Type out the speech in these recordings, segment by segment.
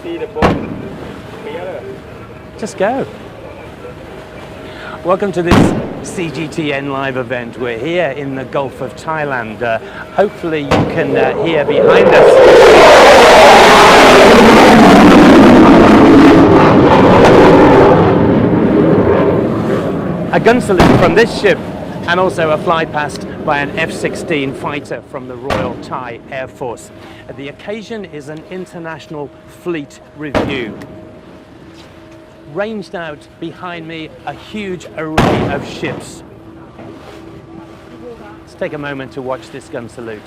see the boat clearer. Just go. Welcome to this CGTN live event. We're here in the Gulf of Thailand. Hopefully you can hear behind us. A gun salute from this ship and also a fly past by an F-16 fighter from the Royal Thai Air Force. The occasion is an international fleet review. Ranged out behind me, a huge array of ships. Let's take a moment to watch this gun salute.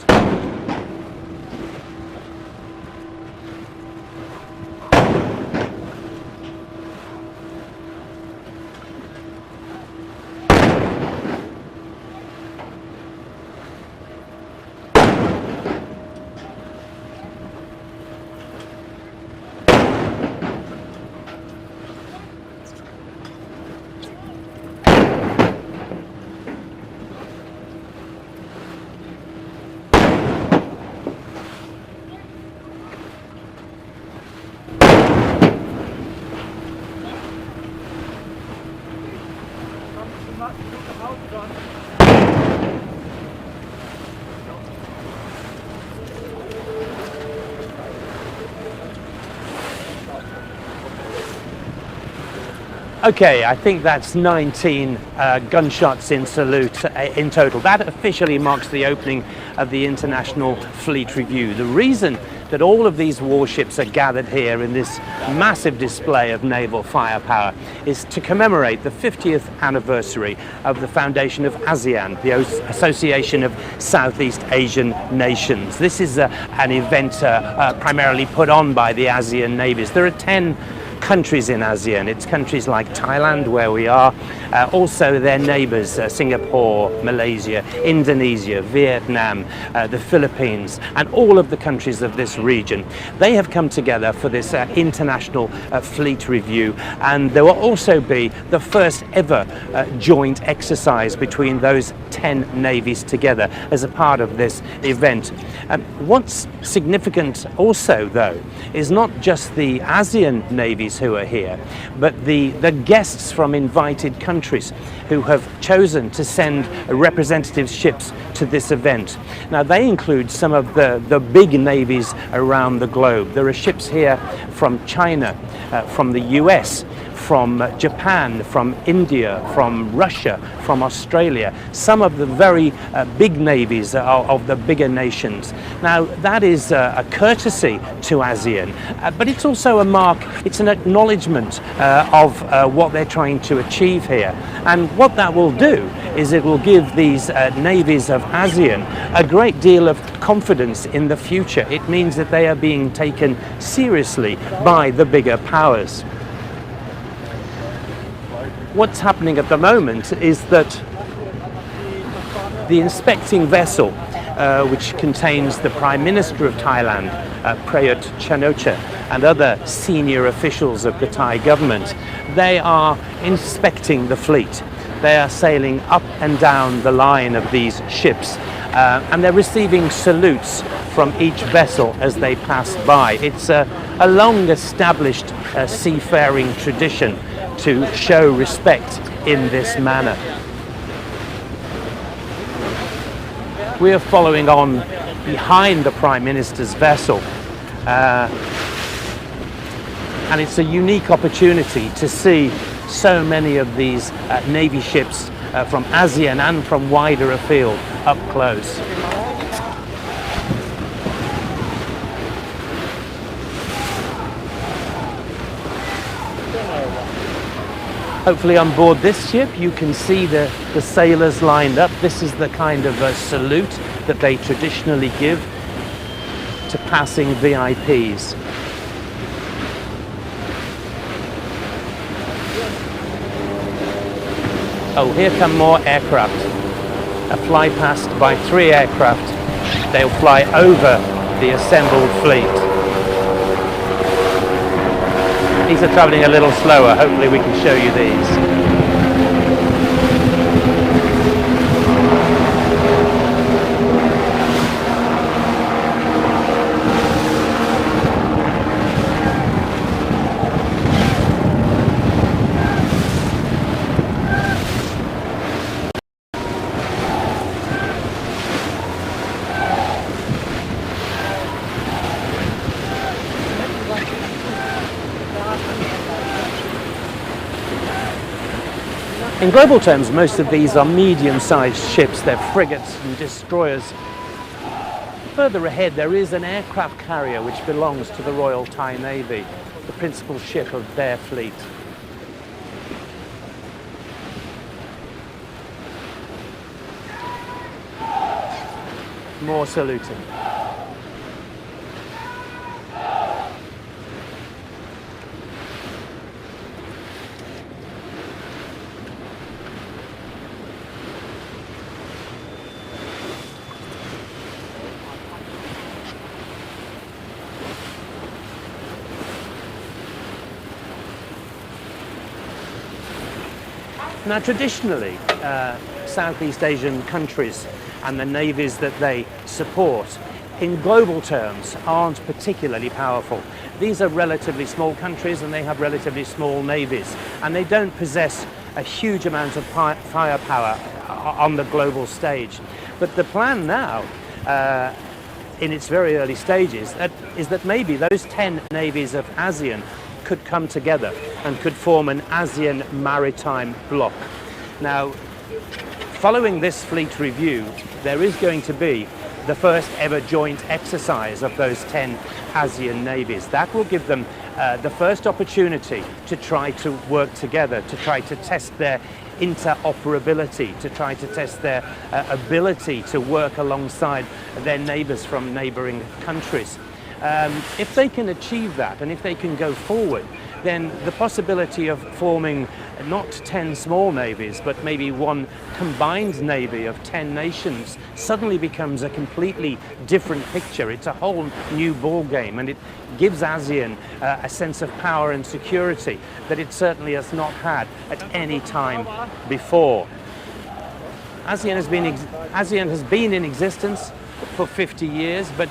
Okay, I think that's 19 gunshots in salute in total. That officially marks the opening of the International Fleet Review. The reason that all of these warships are gathered here in this massive display of naval firepower is to commemorate the 50th anniversary of the foundation of ASEAN, the Association of Southeast Asian Nations. This is an event primarily put on by the ASEAN navies. There are 10 countries in ASEAN. It's countries like Thailand, where we are, also their neighbors, Singapore, Malaysia, Indonesia, Vietnam, the Philippines, and all of the countries of this region. They have come together for this international fleet review, and there will also be the first ever joint exercise between those 10 navies together as a part of this event. What's significant also, though, is not just the ASEAN navies who are here, but the guests from invited countries who have chosen to send representative ships to this event. Now, they include some of the big navies around the globe. There are ships here from China, from the US, from Japan, from India, from Russia, from Australia, some of the very big navies of the bigger nations. Now, that is a courtesy to ASEAN, but it's also a mark, it's an acknowledgement of what they're trying to achieve here. And what that will do is it will give these navies of ASEAN a great deal of confidence in the future. It means that they are being taken seriously by the bigger powers. What's happening at the moment is that the inspecting vessel, which contains the Prime Minister of Thailand, Prayuth Chan-o-cha, and other senior officials of the Thai government, they are inspecting the fleet. They are sailing up and down the line of these ships, and they're receiving salutes from each vessel as they pass by. It's a long established seafaring tradition to show respect in this manner. We are following on behind the Prime Minister's vessel, and it's a unique opportunity to see so many of these Navy ships from ASEAN and from wider afield up close. Hopefully on board this ship you can see the sailors lined up. This is the kind of salute that they traditionally give to passing VIPs. Oh, here come more aircraft. A fly past by 3 aircraft. They'll fly over the assembled fleet. These are travelling a little slower. Hopefully we can show you these. In global terms, most of these are medium-sized ships. They're frigates and destroyers. Further ahead, there is an aircraft carrier which belongs to the Royal Thai Navy, the principal ship of their fleet. More saluting. Now, traditionally, Southeast Asian countries and the navies that they support, in global terms, aren't particularly powerful. These are relatively small countries and they have relatively small navies, and they don't possess a huge amount of firepower on the global stage. But the plan now, in its very early stages, is that maybe those 10 navies of ASEAN could come together and could form an ASEAN maritime bloc. Now, following this fleet review, there is going to be the first ever joint exercise of those 10 ASEAN navies. That will give them the first opportunity to try to work together, to try to test their interoperability, to try to test their ability to work alongside their neighbours from neighbouring countries. If they can achieve that, and if they can go forward, then the possibility of forming not 10 small navies, but maybe one combined navy of 10 nations suddenly becomes a completely different picture. It's a whole new ball game, and it gives ASEAN a sense of power and security that it certainly has not had at any time before. ASEAN has been in existence for 50 years, but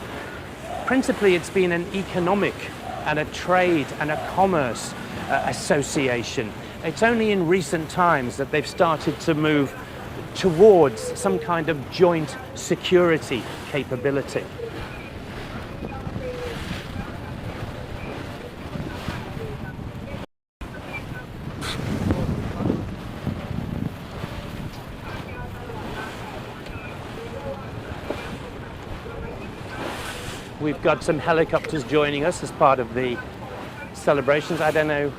principally it's been an economic and a trade and a commerce association. It's only in recent times that they've started to move towards some kind of joint security capability. We've got some helicopters joining us as part of the celebrations. I don't know,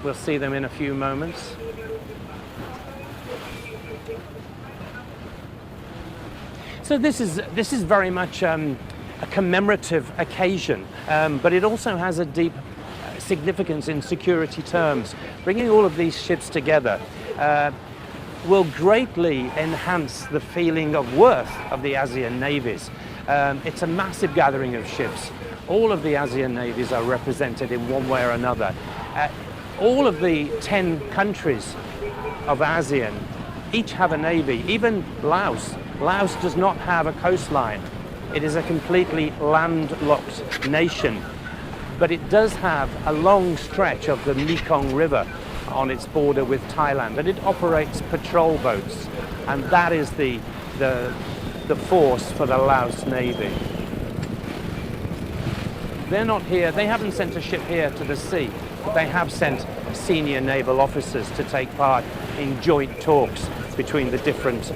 we'll see them in a few moments. So this is very much a commemorative occasion, but it also has a deep significance in security terms. Bringing all of these ships together will greatly enhance the feeling of worth of the ASEAN navies. It's a massive gathering of ships. All of the ASEAN navies are represented in one way or another. All of the 10 countries of ASEAN each have a navy. Even Laos. Laos does not have a coastline. It is a completely landlocked nation. But it does have a long stretch of the Mekong River on its border with Thailand, and it operates patrol boats, and that is the force for the Laos Navy. They're not here, they haven't sent a ship here to the sea, but they have sent senior naval officers to take part in joint talks between the different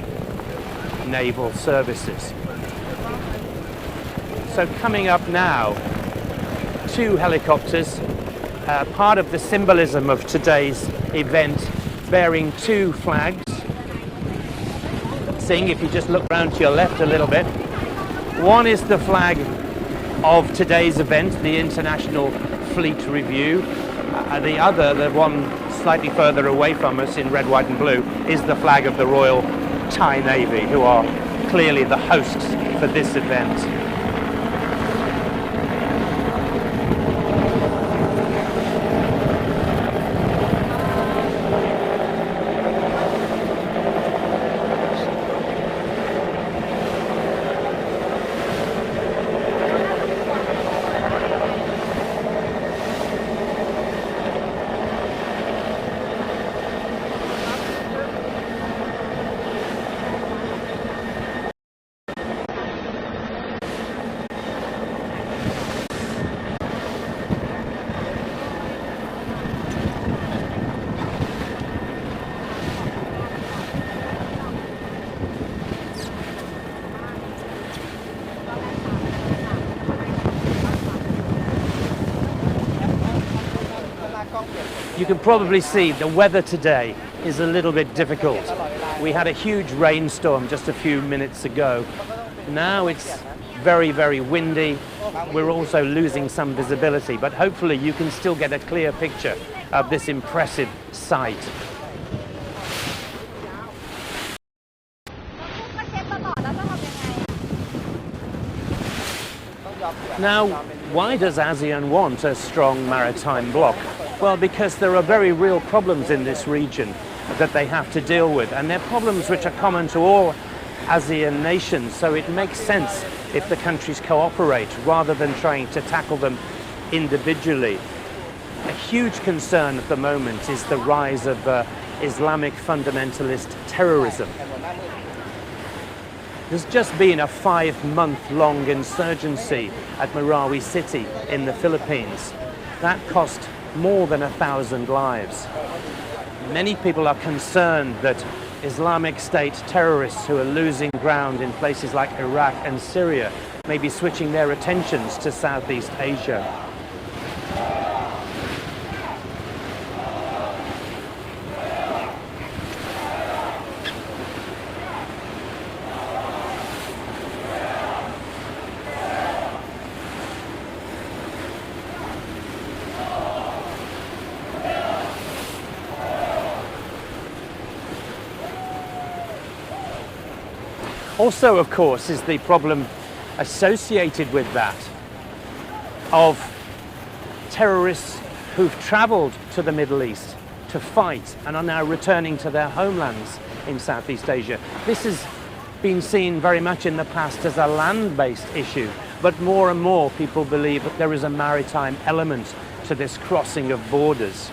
naval services. So coming up now, 2 helicopters, part of the symbolism of today's event, bearing 2 flags. Seeing, if you just look around to your left a little bit, one is the flag of today's event, the International Fleet Review. The other, the one slightly further away from us in red, white and blue, is the flag of the Royal Thai Navy, who are clearly the hosts for this event. You can probably see the weather today is a little bit difficult. We had a huge rainstorm just a few minutes ago. Now it's very, very windy. We're also losing some visibility, but hopefully you can still get a clear picture of this impressive sight. Now, why does ASEAN want a strong maritime bloc? Well, because there are very real problems in this region that they have to deal with, and they're problems which are common to all ASEAN nations, so it makes sense if the countries cooperate rather than trying to tackle them individually. A huge concern at the moment is the rise of Islamic fundamentalist terrorism. There's just been a 5-month-long insurgency at Marawi City in the Philippines. That cost more than 1,000 lives. Many people are concerned that Islamic State terrorists who are losing ground in places like Iraq and Syria may be switching their attentions to Southeast Asia. Also, of course, is the problem associated with that of terrorists who've traveled to the Middle East to fight and are now returning to their homelands in Southeast Asia. This has been seen very much in the past as a land-based issue, but more and more people believe that there is a maritime element to this crossing of borders.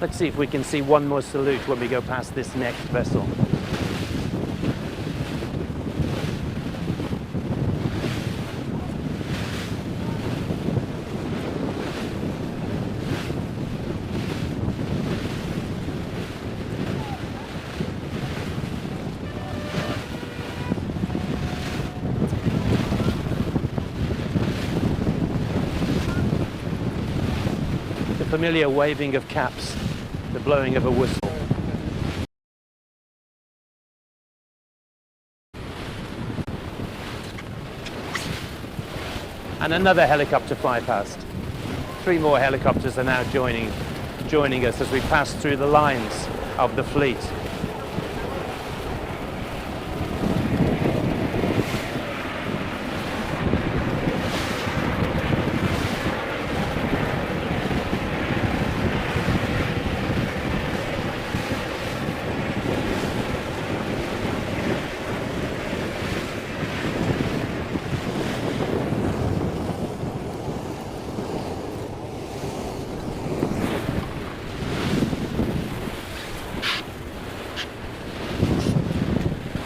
Let's see if we can see one more salute when we go past this next vessel. The familiar waving of caps, the blowing of a whistle. And another helicopter fly past. 3 more helicopters are now joining us as we pass through the lines of the fleet.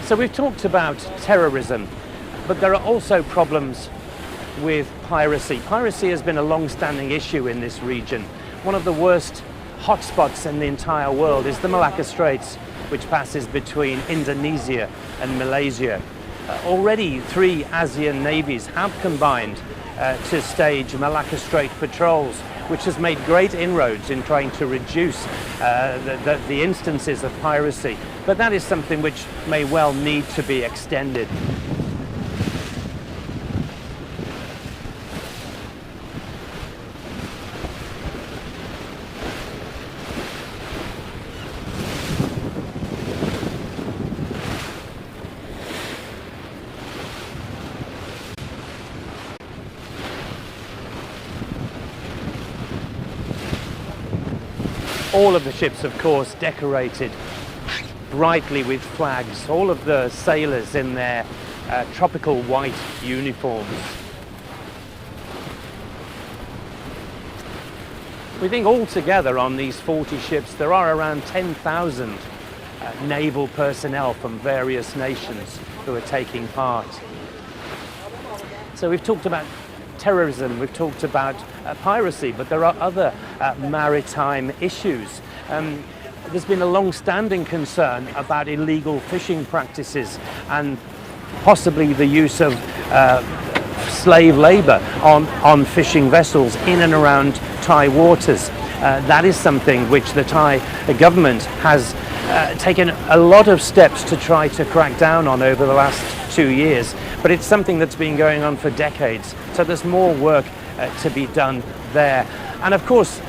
So we've talked about terrorism, but there are also problems with piracy. Piracy has been a long-standing issue in this region. One of the worst hotspots in the entire world is the Malacca Straits, which passes between Indonesia and Malaysia. Already 3 ASEAN navies have combined to stage Malacca Strait patrols, which has made great inroads in trying to reduce the instances of piracy. But that is something which may well need to be extended. All of the ships, of course, decorated brightly with flags. All of the sailors in their tropical white uniforms. We think altogether on these 40 ships there are around 10,000 naval personnel from various nations who are taking part. So we've talked about terrorism, we've talked about piracy, but there are other maritime issues. There's been a long-standing concern about illegal fishing practices and possibly the use of slave labor on fishing vessels in and around Thai waters. That is something which the Thai government has taken a lot of steps to try to crack down on over the last 2 years, but it's something that's been going on for decades. So there's more work to be done there. And of course,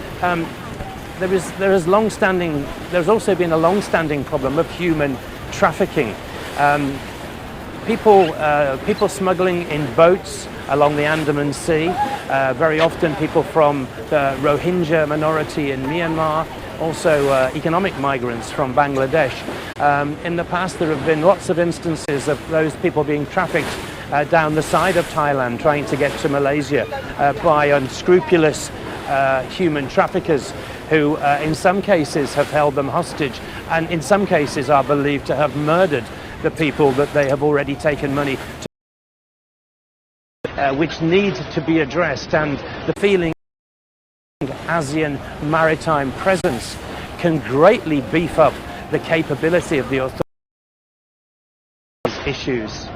there's also been a long-standing problem of human trafficking. People smuggling in boats along the Andaman Sea, very often people from the Rohingya minority in Myanmar, also economic migrants from Bangladesh. In the past there have been lots of instances of those people being trafficked down the side of Thailand trying to get to Malaysia by unscrupulous human traffickers who in some cases have held them hostage and in some cases are believed to have murdered the people that they have already taken money to, which need to be addressed. And the feeling ASEAN maritime presence can greatly beef up the capability of the authorities on these issues.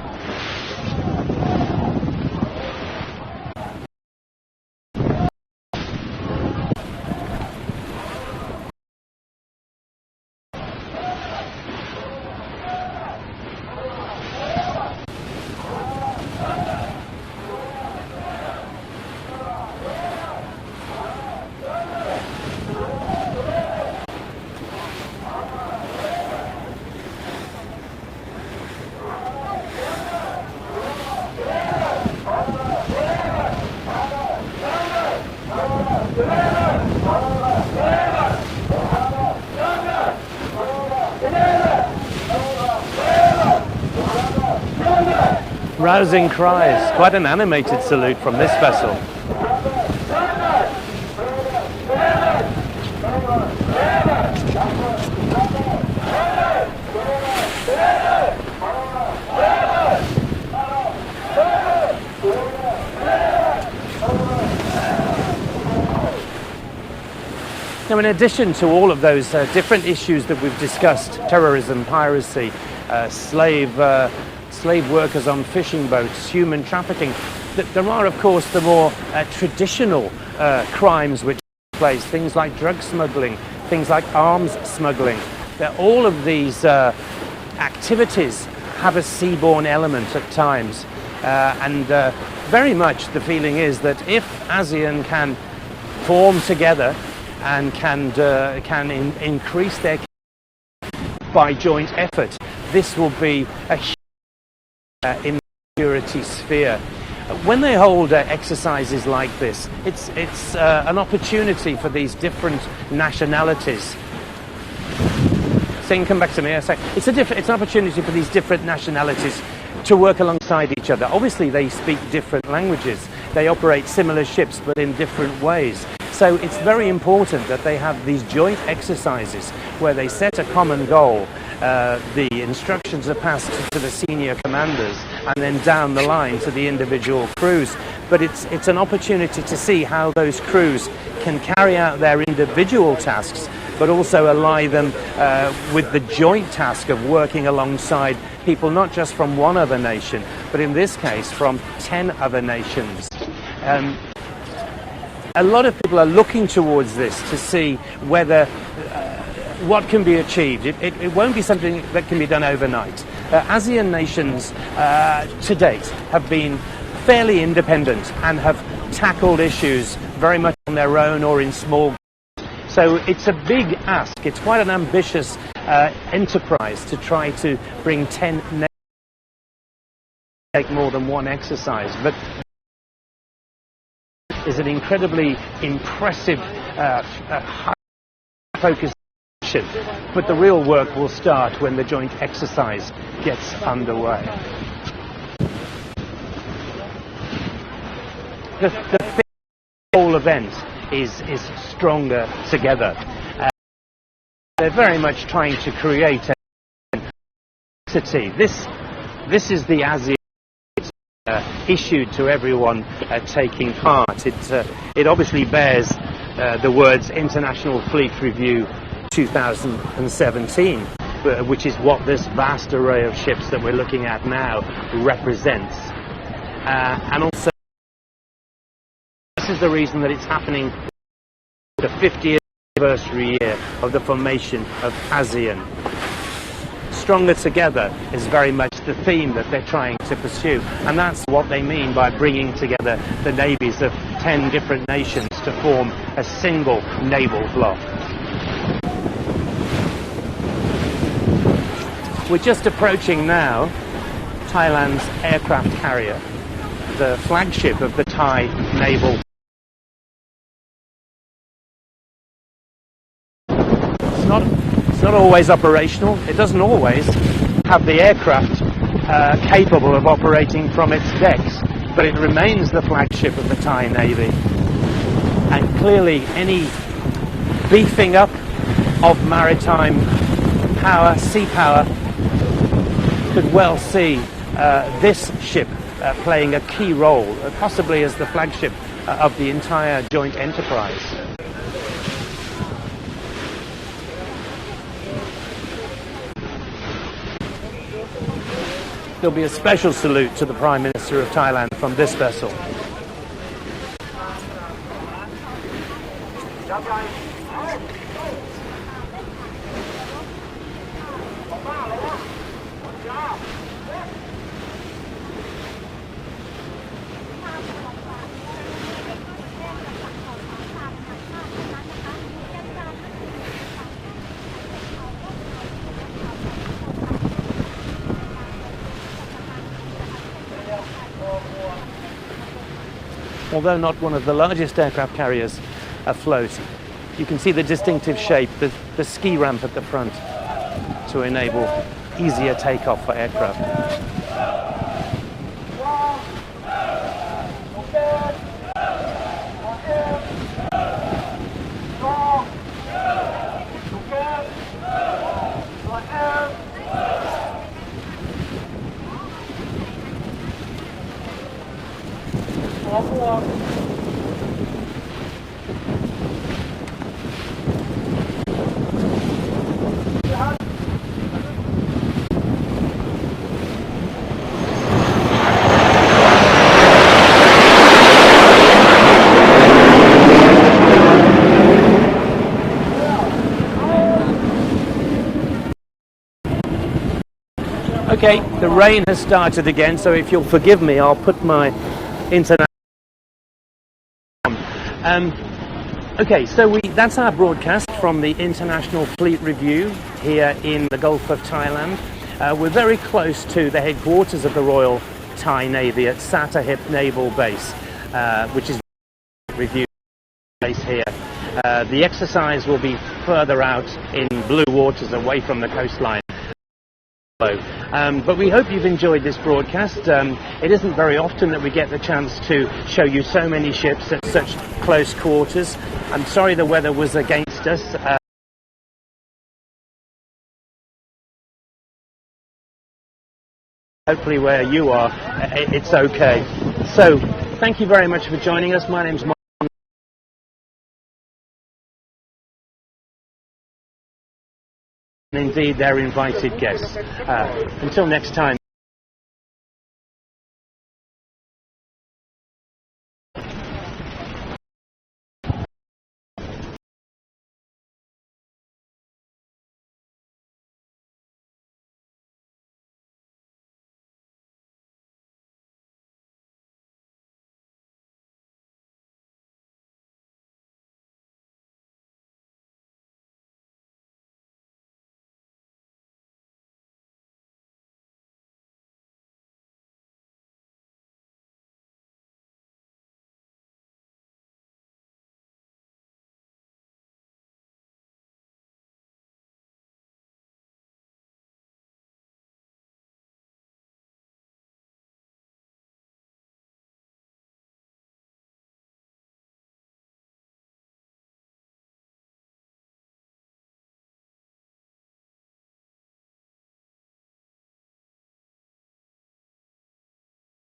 Rousing cries, quite an animated salute from this vessel. Now, in addition to all of those different issues that we've discussed, terrorism, piracy, slave workers on fishing boats, human trafficking, there are of course the more traditional crimes which take place, things like drug smuggling, things like arms smuggling. All of these activities have a seaborne element at times, and very much the feeling is that if ASEAN can form together and can increase their by joint effort, this will be a huge in the security sphere. When they hold exercises like this, it's an opportunity for these different nationalities. Saying, come back to me. I say it's an opportunity for these different nationalities to work alongside each other. Obviously, they speak different languages. They operate similar ships, but in different ways. So it's very important that they have these joint exercises where they set a common goal. The instructions are passed to the senior commanders and then down the line to the individual crews. But it's an opportunity to see how those crews can carry out their individual tasks, but also ally them with the joint task of working alongside people not just from one other nation, but in this case from 10 other nations. A lot of people are looking towards this to see whether what can be achieved. It won't be something that can be done overnight. ASEAN nations to date have been fairly independent and have tackled issues very much on their own or in small groups. So it's a big ask. It's quite an ambitious enterprise to try to bring 10 nations to take more than one exercise. But is an incredibly impressive, high-focused mission. But the real work will start when the joint exercise gets underway. The whole event is stronger together. They're very much trying to create a city. This is the ASEAN issued to everyone taking part. It obviously bears the words International Fleet Review 2017, which is what this vast array of ships that we're looking at now represents. And also, this is the reason that it's happening the 50th anniversary year of the formation of ASEAN. Stronger together is very much the theme that they're trying to pursue, and that's what they mean by bringing together the navies of 10 different nations to form a single naval bloc. We're just approaching now Thailand's aircraft carrier, the flagship of the Thai naval. It's not always operational. It doesn't always have the aircraft capable of operating from its decks, but it remains the flagship of the Thai Navy. And clearly any beefing up of maritime power, sea power, could well see this ship playing a key role, possibly as the flagship of the entire joint enterprise. There'll be a special salute to the Prime Minister of Thailand from this vessel. Although not one of the largest aircraft carriers afloat, you can see the distinctive shape, the ski ramp at the front to enable easier takeoff for aircraft. Okay, the rain has started again, so if you'll forgive me, I'll put my internet on. Okay, so that's our broadcast from the International Fleet Review here in the Gulf of Thailand. We're very close to the headquarters of the Royal Thai Navy at Sattahip Naval Base, which is review base here. The exercise will be further out in blue waters away from the coastline. But we hope you've enjoyed this broadcast. It isn't very often that we get the chance to show you so many ships at such close quarters. I'm sorry the weather was against us. Hopefully where you are, it's okay. So, thank you very much for joining us. My name's Mark. And indeed, they're invited guests. Until next time.